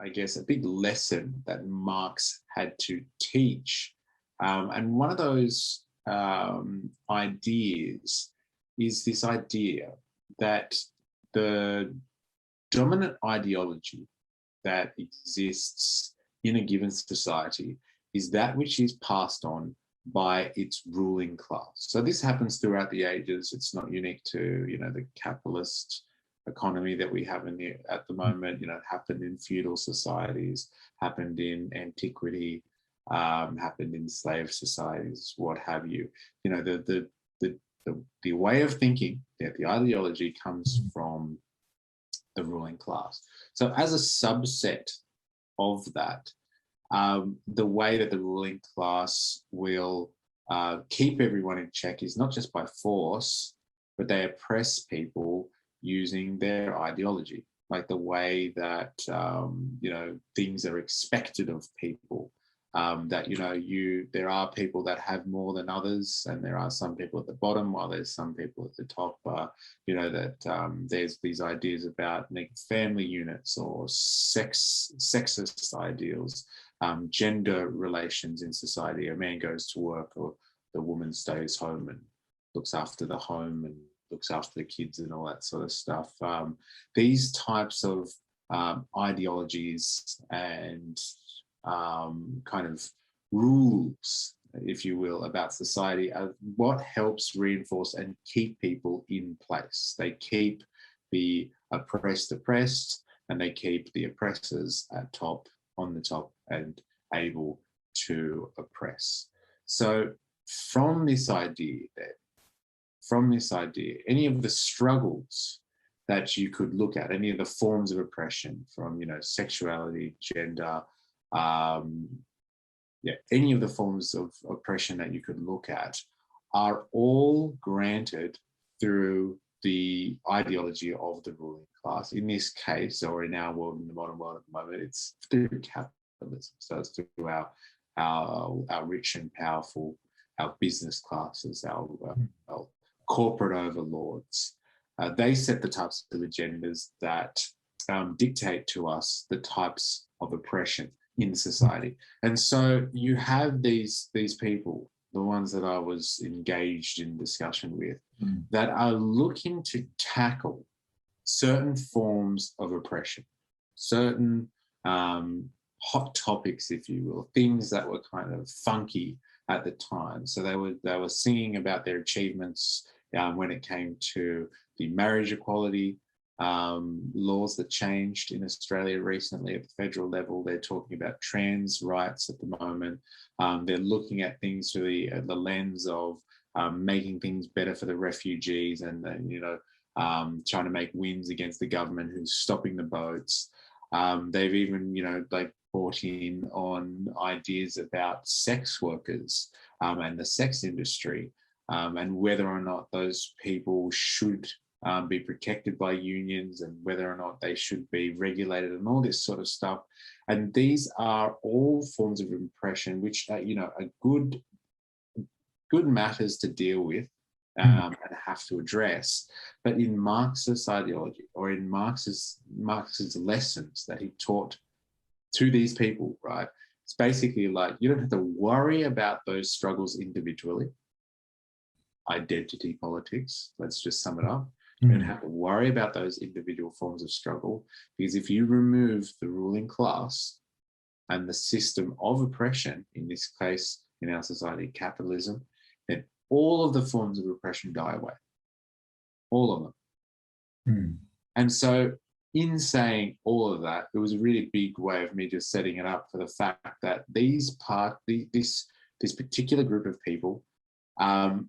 I guess, a big lesson that Marx had to teach. And one of those ideas is this idea that the dominant ideology that exists in a given society is that which is passed on by its ruling class. So this happens throughout the ages. It's not unique to, the capitalist economy that we have at the moment. It happened in feudal societies, happened in antiquity, happened in slave societies, what have you. The way of thinking, the ideology comes from the ruling class. So as a subset of that, the way that the ruling class will keep everyone in check is not just by force, but they oppress people using their ideology, like the way that, things are expected of people. There are people that have more than others, and there are some people at the bottom, while there's some people at the top. There's these ideas about family units or sexist ideals, gender relations in society. A man goes to work, or the woman stays home and looks after the home and looks after the kids and all that sort of stuff. These types of ideologies and kind of rules, if you will, about society are what helps reinforce and keep people in place. They keep the oppressed, and they keep the oppressors on the top and able to oppress. So from this idea, any of the struggles that you could look at, any of the forms of oppression from, sexuality, gender, any of the forms of oppression that you could look at are all granted through the ideology of the ruling class. In this case, or in our world, in the modern world at the moment, it's through capitalism. So it's through our rich and powerful, our business classes, our corporate overlords. They set the types of agendas that dictate to us the types of oppression in society. And so you have these people, the ones that I was engaged in discussion with, that are looking to tackle certain forms of oppression, certain hot topics, if you will, things that were kind of funky at the time. So they were singing about their achievements when it came to the marriage equality laws that changed in Australia recently at the federal level. They're talking about trans rights at the moment. They're looking at things through the lens of making things better for the refugees, and trying to make wins against the government who's stopping the boats. They've even, brought in on ideas about sex workers and the sex industry, and whether or not those people should be protected by unions, and whether or not they should be regulated, and all this sort of stuff. And these are all forms of oppression which are, are good matters to deal with and have to address. But in Marxist ideology, or in Marx's lessons that he taught to these people, right, it's basically like, you don't have to worry about those struggles individually. Identity politics, let's just sum it up. You don't have to worry about those individual forms of struggle, because if you remove the ruling class and the system of oppression, in this case, in our society, capitalism, then all of the forms of oppression die away. All of them. And so in saying all of that, it was a really big way of me just setting it up for the fact that this particular group of people, I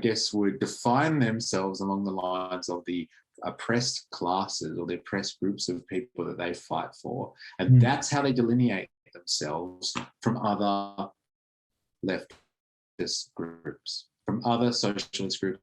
guess, would define themselves along the lines of the oppressed classes, or the oppressed groups of people that they fight for. And that's how they delineate themselves from other leftist groups, from other socialist groups.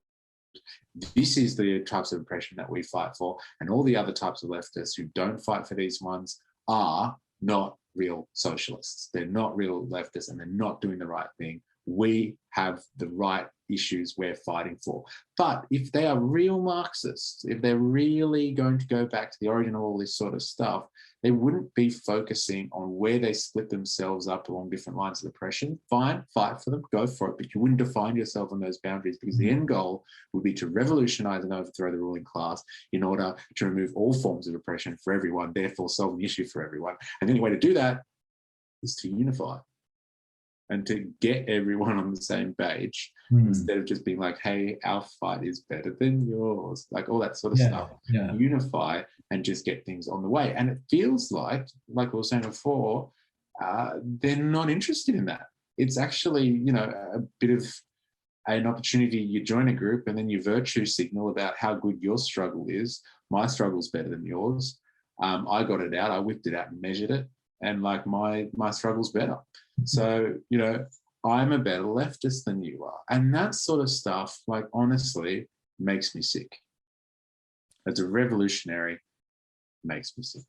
This is the types of oppression that we fight for, and all the other types of leftists who don't fight for these ones are not real socialists. They're not real leftists, and they're not doing the right thing. We have the right issues we're fighting for. But if they are real Marxists, if they're really going to go back to the origin of all this sort of stuff, they wouldn't be focusing on where they split themselves up along different lines of oppression. Fine, fight for them, go for it, but you wouldn't define yourself on those boundaries, because the end goal would be to revolutionize and overthrow the ruling class in order to remove all forms of oppression for everyone, therefore solve the issue for everyone. And the only way to do that is to unify and to get everyone on the same page, instead of just being like, hey, our fight is better than yours, like all that sort of stuff. Unify and just get things on the way. And it feels like we were saying before, they're not interested in that. It's actually, you know, a bit of an opportunity. You join a group and then you virtue signal about how good your struggle is. My struggle's better than yours. I got it out, I whipped it out and measured it, and like my struggle's better. So, you know, I'm a better leftist than you are. And that sort of stuff, like, honestly, makes me sick. As a revolutionary, makes me sick.